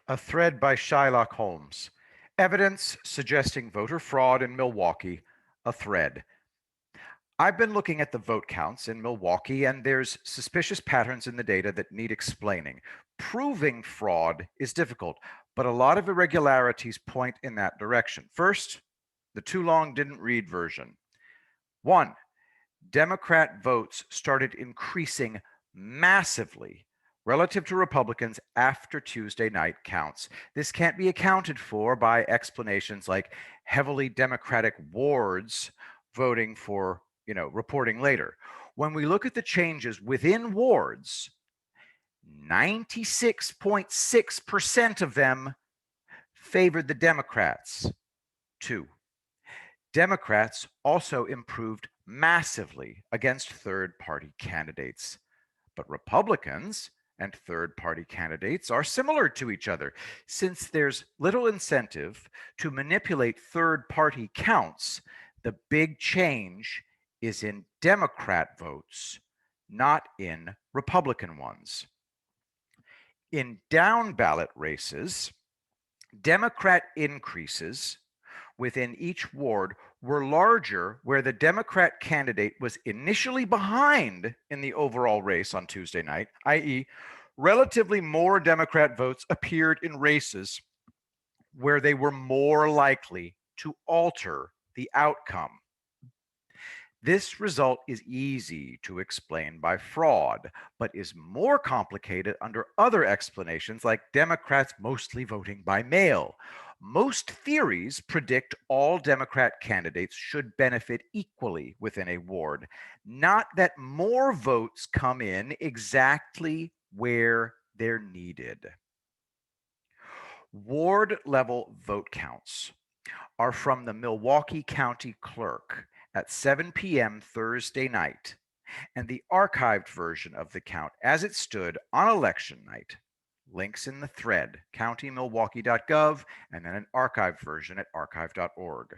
A thread by Shylock Holmes. Evidence suggesting voter fraud in Milwaukee. A thread. I've been looking at the vote counts in Milwaukee, and there's suspicious patterns in the data that need explaining. Proving fraud is difficult, but a lot of irregularities point in that direction. First, the too long didn't read version. One, Democrat votes started increasing massively relative to Republicans after Tuesday night counts. This can't be accounted for by explanations like heavily Democratic wards voting for, reporting later. When we look at the changes within wards, 96.6% of them favored the Democrats. Two, Democrats also improved massively against third-party candidates. But Republicans and third-party candidates are similar to each other. Since there's little incentive to manipulate third-party counts, the big change is in Democrat votes, not in Republican ones. In down-ballot races, Democrat increases within each ward were larger where the Democrat candidate was initially behind in the overall race on Tuesday night, i.e., relatively more Democrat votes appeared in races where they were more likely to alter the outcome. This result is easy to explain by fraud, but is more complicated under other explanations like Democrats mostly voting by mail. Most theories predict all Democrat candidates should benefit equally within a ward, not that more votes come in exactly where they're needed. Ward level vote counts are from the Milwaukee County Clerk at 7 p.m. Thursday night, and the archived version of the count as it stood on election night. Links in the thread, countymilwaukee.gov, and then an archived version at archive.org.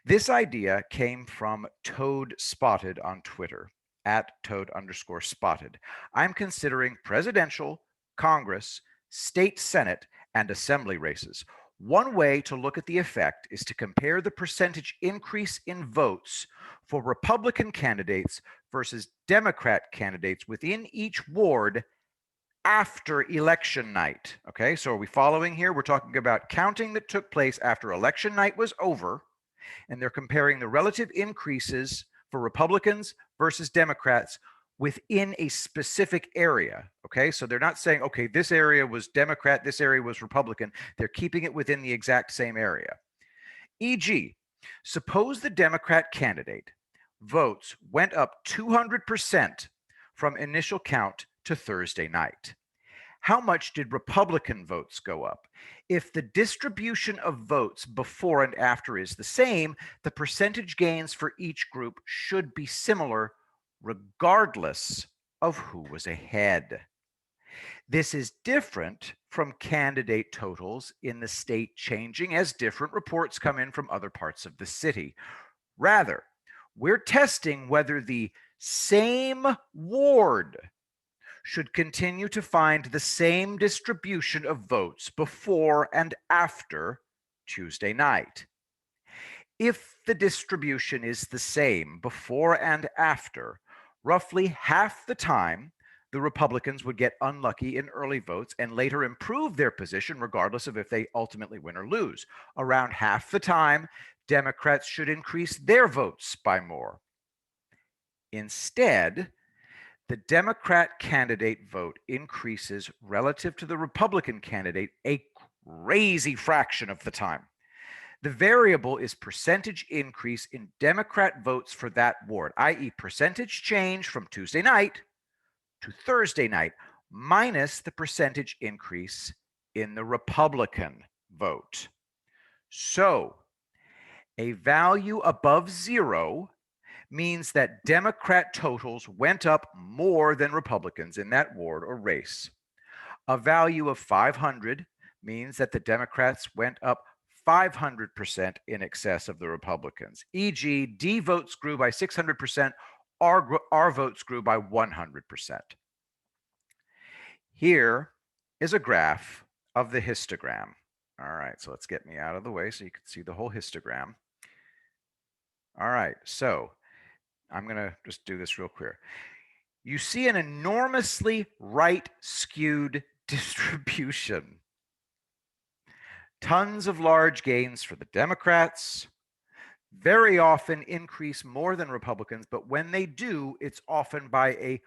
This idea came from Toad Spotted on Twitter, at Toad_spotted. I'm considering presidential, Congress, state Senate, and assembly races. One way to look at the effect is to compare the percentage increase in votes for Republican candidates versus Democrat candidates within each ward after election night. Okay, so are we following here? We're talking about counting that took place after election night was over, and they're comparing the relative increases for Republicans versus Democrats within a specific area. Okay, so they're not saying, okay, this area was Democrat, this area was Republican. They're keeping it within the exact same area. E.g., suppose the Democrat candidate votes went up 200% from initial count to Thursday night. How much did Republican votes go up? If the distribution of votes before and after is the same, the percentage gains for each group should be similar regardless of who was ahead. This is different from candidate totals in the state changing as different reports come in from other parts of the city. Rather, we're testing whether the same ward should continue to find the same distribution of votes before and after Tuesday night. If the distribution is the same before and after, roughly half the time, the Republicans would get unlucky in early votes and later improve their position regardless of if they ultimately win or lose. Around half the time, Democrats should increase their votes by more. Instead, the Democrat candidate vote increases relative to the Republican candidate a crazy fraction of the time. The variable is percentage increase in Democrat votes for that ward, i.e., percentage change from Tuesday night to Thursday night minus the percentage increase in the Republican vote. So, a value above zero means that Democrat totals went up more than Republicans in that ward or race. A value of 500 means that the Democrats went up 500% in excess of the Republicans. E.g., D votes grew by 600%, R votes grew by 100%. Here is a graph of the histogram. All right, so let's get me out of the way so you can see the whole histogram. All right, so I'm going to just do this real clear. You see an enormously right skewed distribution. Tons of large gains for the Democrats, very often increase more than Republicans, but when they do, it's often by a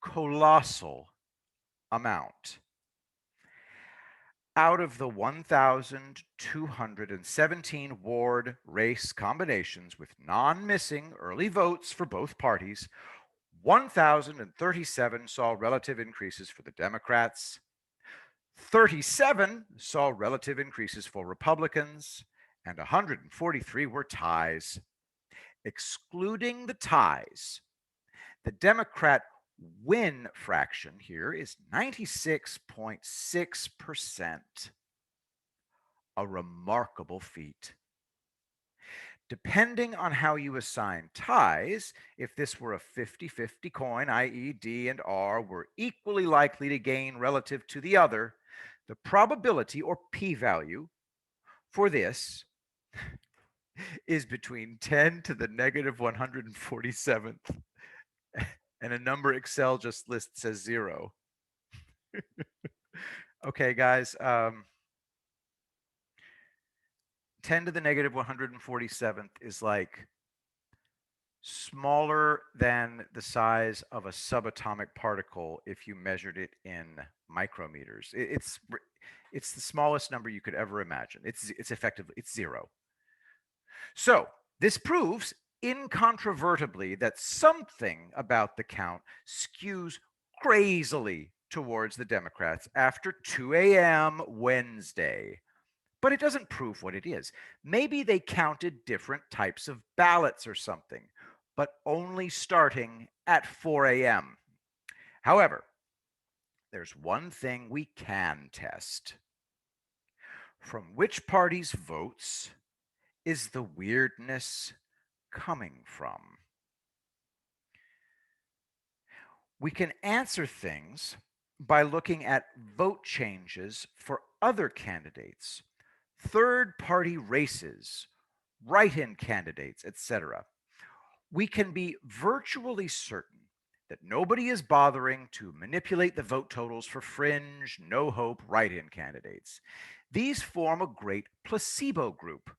colossal amount. Out of the 1,217 ward race combinations with non-missing early votes for both parties, 1,037 saw relative increases for the Democrats, 37 saw relative increases for Republicans, and 143 were ties. Excluding the ties, the Democrat win fraction here is 96.6%. A remarkable feat. Depending on how you assign ties, if this were a 50-50 coin, i.e. D and R were equally likely to gain relative to the other, the probability or p-value for this is between 10 to the negative 147th. And a number Excel just lists as 0. Okay, guys. 10 to the negative 147th is like smaller than the size of a subatomic particle if you measured it in micrometers. It's the smallest number you could ever imagine. It's effectively, it's 0. So this proves incontrovertibly that something about the count skews crazily towards the Democrats after 2 a.m. Wednesday. But it doesn't prove what it is. Maybe they counted different types of ballots or something, but only starting at 4 a.m. However, there's one thing we can test. From which party's votes is the weirdness coming from? We can answer things by looking at vote changes for other candidates, third-party races, write-in candidates, etc. We can be virtually certain that nobody is bothering to manipulate the vote totals for fringe, no-hope write-in candidates. These form a great placebo group.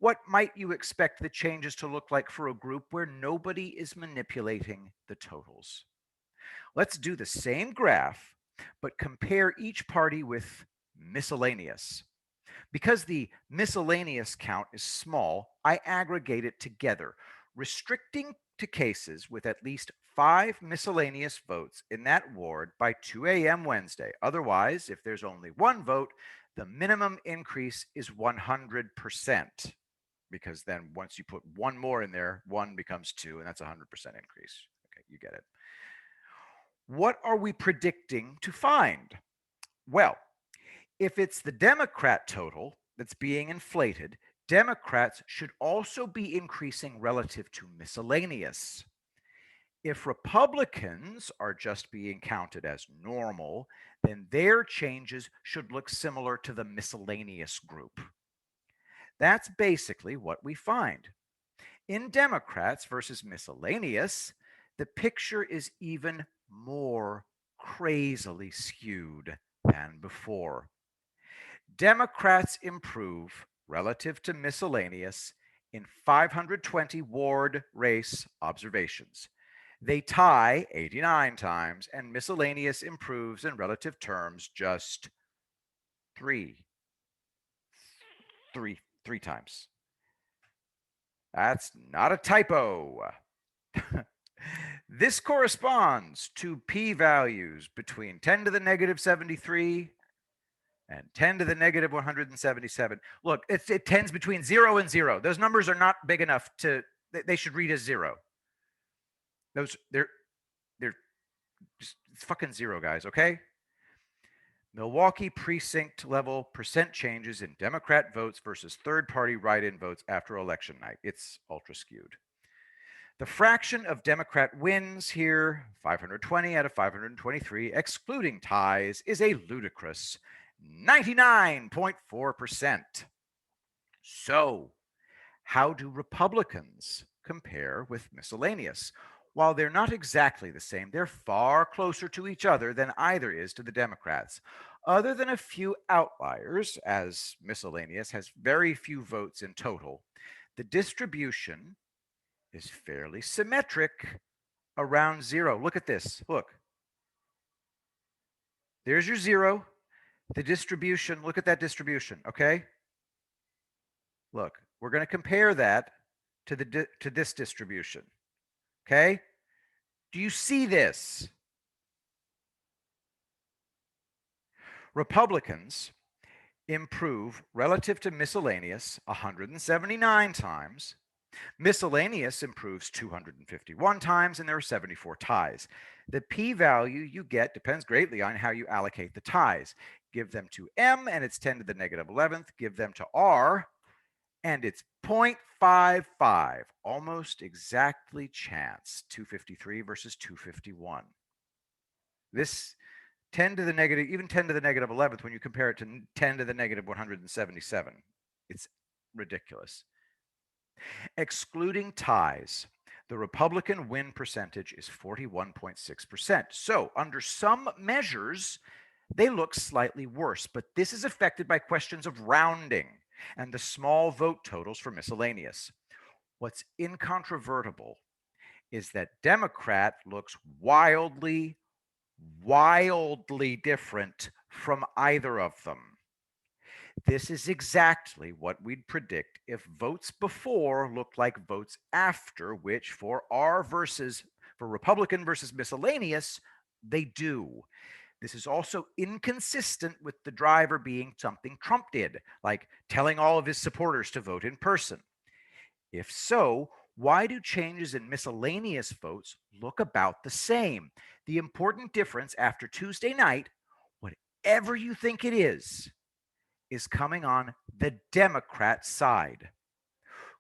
What might you expect the changes to look like for a group where nobody is manipulating the totals? Let's do the same graph, but compare each party with miscellaneous. Because the miscellaneous count is small, I aggregate it together, restricting to cases with at least 5 miscellaneous votes in that ward by 2 a.m. Wednesday. Otherwise, if there's only 1 vote, the minimum increase is 100%, because then once you put 1 more in there, 1 becomes 2, and that's a 100% increase. Okay, you get it. What are we predicting to find? Well, if it's the Democrat total that's being inflated, Democrats should also be increasing relative to miscellaneous. If Republicans are just being counted as normal, then their changes should look similar to the miscellaneous group. That's basically what we find. In Democrats versus miscellaneous, the picture is even more crazily skewed than before. Democrats improve relative to miscellaneous in 520 ward race observations. They tie 89 times, and miscellaneous improves in relative terms just three times. That's not a typo. This corresponds to p-values between 10 to the negative 73 and 10 to the negative 177. Look, it tends between 0 and 0. Those numbers are not big enough to, they should read as 0. They're just, it's fucking 0, guys, okay? Milwaukee precinct level percent changes in Democrat votes versus third-party write-in votes after election night. It's ultra skewed. The fraction of Democrat wins here, 520 out of 523, excluding ties, is a ludicrous 99.4%. So, how do Republicans compare with miscellaneous? While they're not exactly the same, they're far closer to each other than either is to the Democrats. Other than a few outliers, as miscellaneous has very few votes in total, the distribution is fairly symmetric around zero. Look at this. Look, there's your zero. The distribution, look at that distribution, okay? Look, we're going to compare that to this distribution, okay? Do you see this? Republicans improve relative to miscellaneous 179 times. Miscellaneous improves 251 times, and there are 74 ties. The p-value you get depends greatly on how you allocate the ties. Give them to m, and it's 10 to the negative 11th. Give them to r, and it's 0.55, almost exactly chance, 253 versus 251. This 10 to the negative, even 10 to the negative 11th, when you compare it to 10 to the negative 177, it's ridiculous. Excluding ties, the Republican win percentage is 41.6%. So, under some measures, they look slightly worse, but this is affected by questions of rounding and the small vote totals for miscellaneous. What's incontrovertible is that Democrat looks wildly, wildly different from either of them. This is exactly what we'd predict if votes before looked like votes after, which for Republican versus miscellaneous, they do. This is also inconsistent with the driver being something Trump did, like telling all of his supporters to vote in person. If so, why do changes in miscellaneous votes look about the same? The important difference after Tuesday night, whatever you think it is coming on the Democrat side.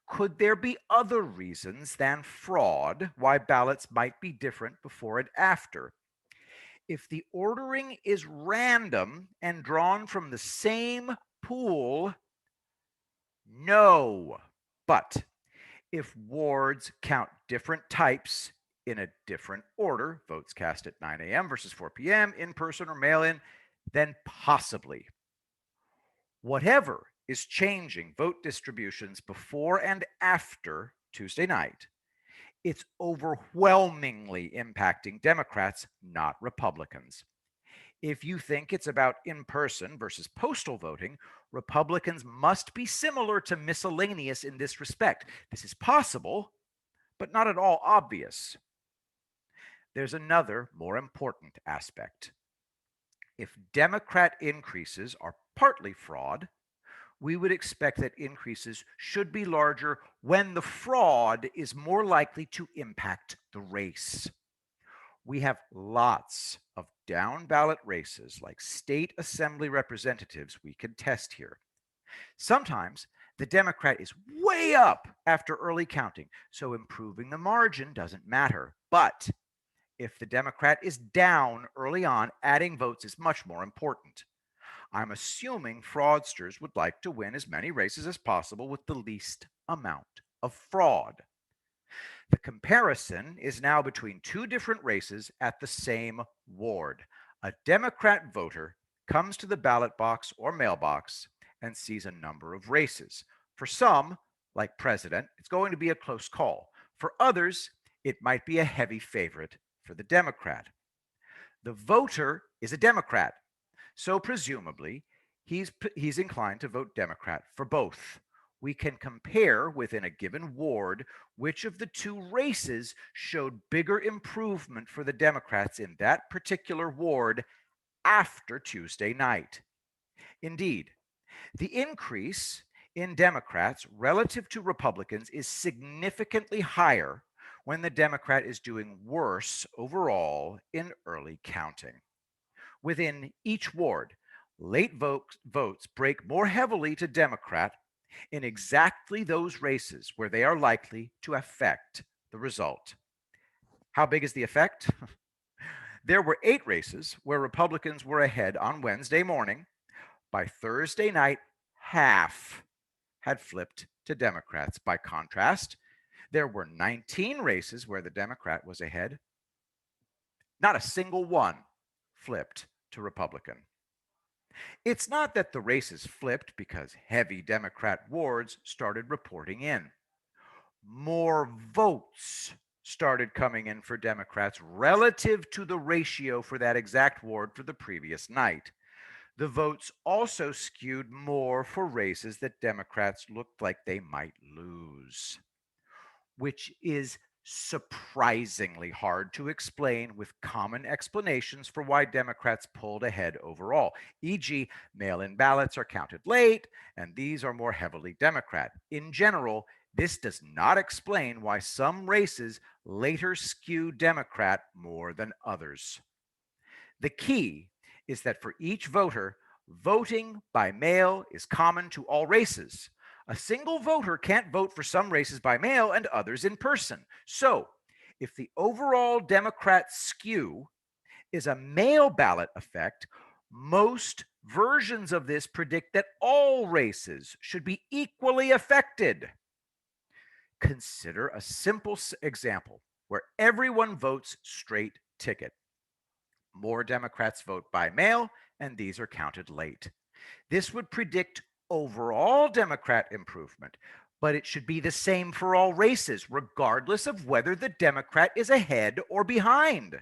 Could there be other reasons than fraud why ballots might be different before and after? If the ordering is random and drawn from the same pool, no. But if wards count different types in a different order, votes cast at 9 a.m. versus 4 p.m., in person or mail in, then possibly. Whatever is changing vote distributions before and after Tuesday night, it's overwhelmingly impacting Democrats, not Republicans. If you think it's about in person versus postal voting, Republicans must be similar to miscellaneous in this respect. This is possible, but not at all obvious. There's another more important aspect. If Democrat increases are partly fraud, we would expect that increases should be larger when the fraud is more likely to impact the race. We have lots of down ballot races like state assembly representatives we can test here. Sometimes the Democrat is way up after early counting, so improving the margin doesn't matter. But if the Democrat is down early on, adding votes is much more important. I'm assuming fraudsters would like to win as many races as possible with the least amount of fraud. The comparison is now between two different races at the same ward. A Democrat voter comes to the ballot box or mailbox and sees a number of races. For some, like president, it's going to be a close call. For others, it might be a heavy favorite for the Democrat. The voter is a Democrat, so presumably he's inclined to vote Democrat for both. We can compare within a given ward which of the two races showed bigger improvement for the Democrats in that particular ward after Tuesday night. Indeed, the increase in Democrats relative to Republicans is significantly higher when the Democrat is doing worse overall in early counting. Within each ward, late votes break more heavily to Democrat in exactly those races where they are likely to affect the result. How big is the effect? There were 8 races where Republicans were ahead on Wednesday morning, By Thursday night, half had flipped to Democrats. By contrast, there were 19 races where the Democrat was ahead. Not a single one flipped to Republican. It's not that the races flipped because heavy Democrat wards started reporting in. More votes started coming in for Democrats relative to the ratio for that exact ward for the previous night. The votes also skewed more for races that Democrats looked like they might lose, which is surprisingly hard to explain with common explanations for why Democrats pulled ahead overall. E.g., mail in ballots are counted late, and these are more heavily Democrat. In general, this does not explain why some races later skew Democrat more than others. The key is that for each voter, voting by mail is common to all races. A single voter can't vote for some races by mail and others in person. So, if the overall Democrat skew is a mail ballot effect, most versions of this predict that all races should be equally affected. Consider a simple example where everyone votes straight ticket. More Democrats vote by mail, and these are counted late. This would predict overall Democrat improvement, but it should be the same for all races, regardless of whether the Democrat is ahead or behind.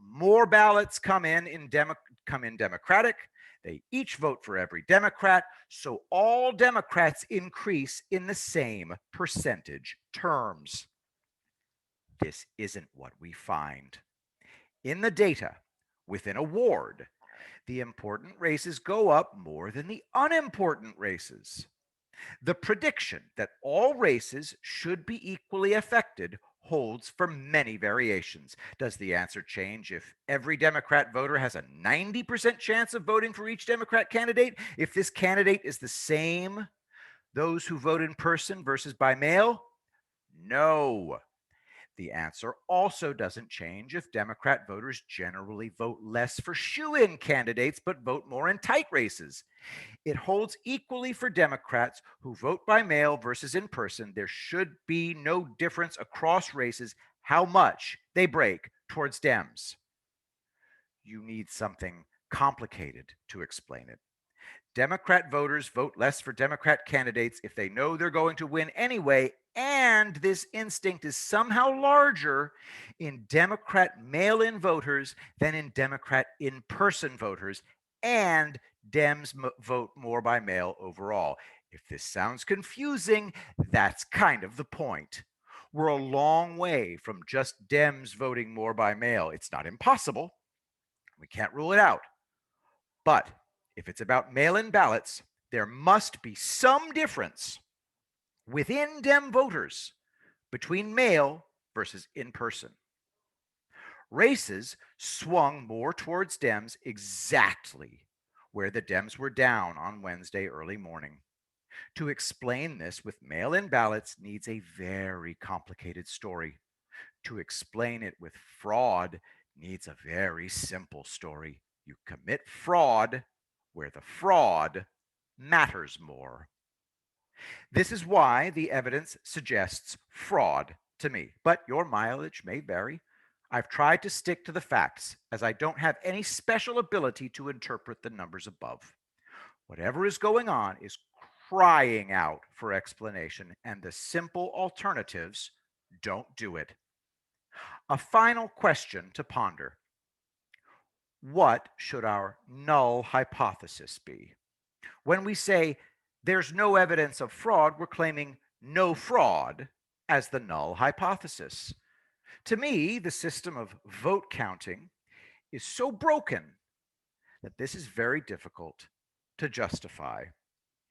More ballots come in Democratic. They each vote for every Democrat, so all Democrats increase in the same percentage terms. This isn't what we find. In the data, within a ward, the important races go up more than the unimportant races. The prediction that all races should be equally affected holds for many variations. Does the answer change if every Democrat voter has a 90% chance of voting for each Democrat candidate? If this candidate is the same, those who vote in person versus by mail? No. The answer also doesn't change if Democrat voters generally vote less for shoe-in candidates but vote more in tight races. It holds equally for Democrats who vote by mail versus in person. There should be no difference across races how much they break towards Dems. You need something complicated to explain it. Democrat voters vote less for Democrat candidates if they know they're going to win anyway, and this instinct is somehow larger in Democrat mail in voters than in Democrat in person voters, and Dems vote more by mail overall. If this sounds confusing, that's kind of the point. We're a long way from just Dems voting more by mail. It's not impossible. We can't rule it out. But if it's about mail in ballots, there must be some difference within Dem voters between mail versus in person. Races swung more towards Dems exactly where the Dems were down on Wednesday early morning. To explain this with mail in ballots needs a very complicated story. To explain it with fraud needs a very simple story. You commit fraud where the fraud matters more. This is why the evidence suggests fraud to me, but your mileage may vary. I've tried to stick to the facts as I don't have any special ability to interpret the numbers above. Whatever is going on is crying out for explanation, and the simple alternatives don't do it. A final question to ponder. What should our null hypothesis be? When we say there's no evidence of fraud, we're claiming no fraud as the null hypothesis. To me, the system of vote counting is so broken that this is very difficult to justify.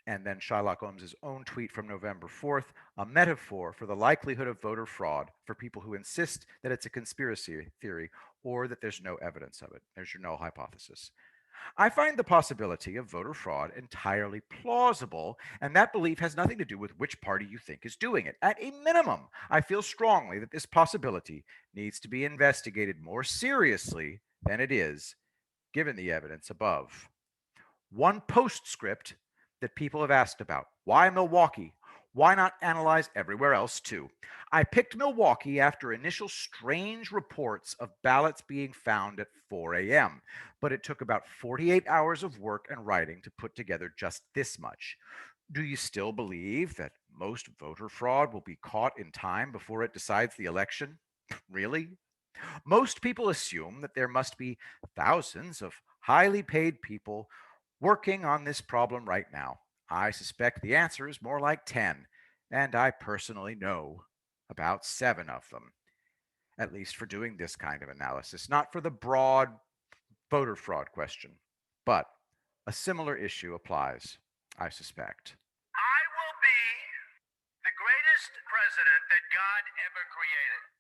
And then Shylock Holmes's own tweet from November 4th, a metaphor for the likelihood of voter fraud for people who insist that it's a conspiracy theory or that there's no evidence of it. There's your null hypothesis. I find the possibility of voter fraud entirely plausible, and that belief has nothing to do with which party you think is doing it. At a minimum, I feel strongly that this possibility needs to be investigated more seriously than it is, given the evidence above. One postscript that people have asked about. Why Milwaukee? Why not analyze everywhere else too? I picked Milwaukee after initial strange reports of ballots being found at 4 a.m., but it took about 48 hours of work and writing to put together just this much. Do you still believe that most voter fraud will be caught in time before it decides the election? Really? Most people assume that there must be thousands of highly paid people working on this problem right now. I suspect the answer is more like 10, and I personally know about 7 of them, at least for doing this kind of analysis, not for the broad voter fraud question. But a similar issue applies, I suspect. I will be the greatest president that God ever created.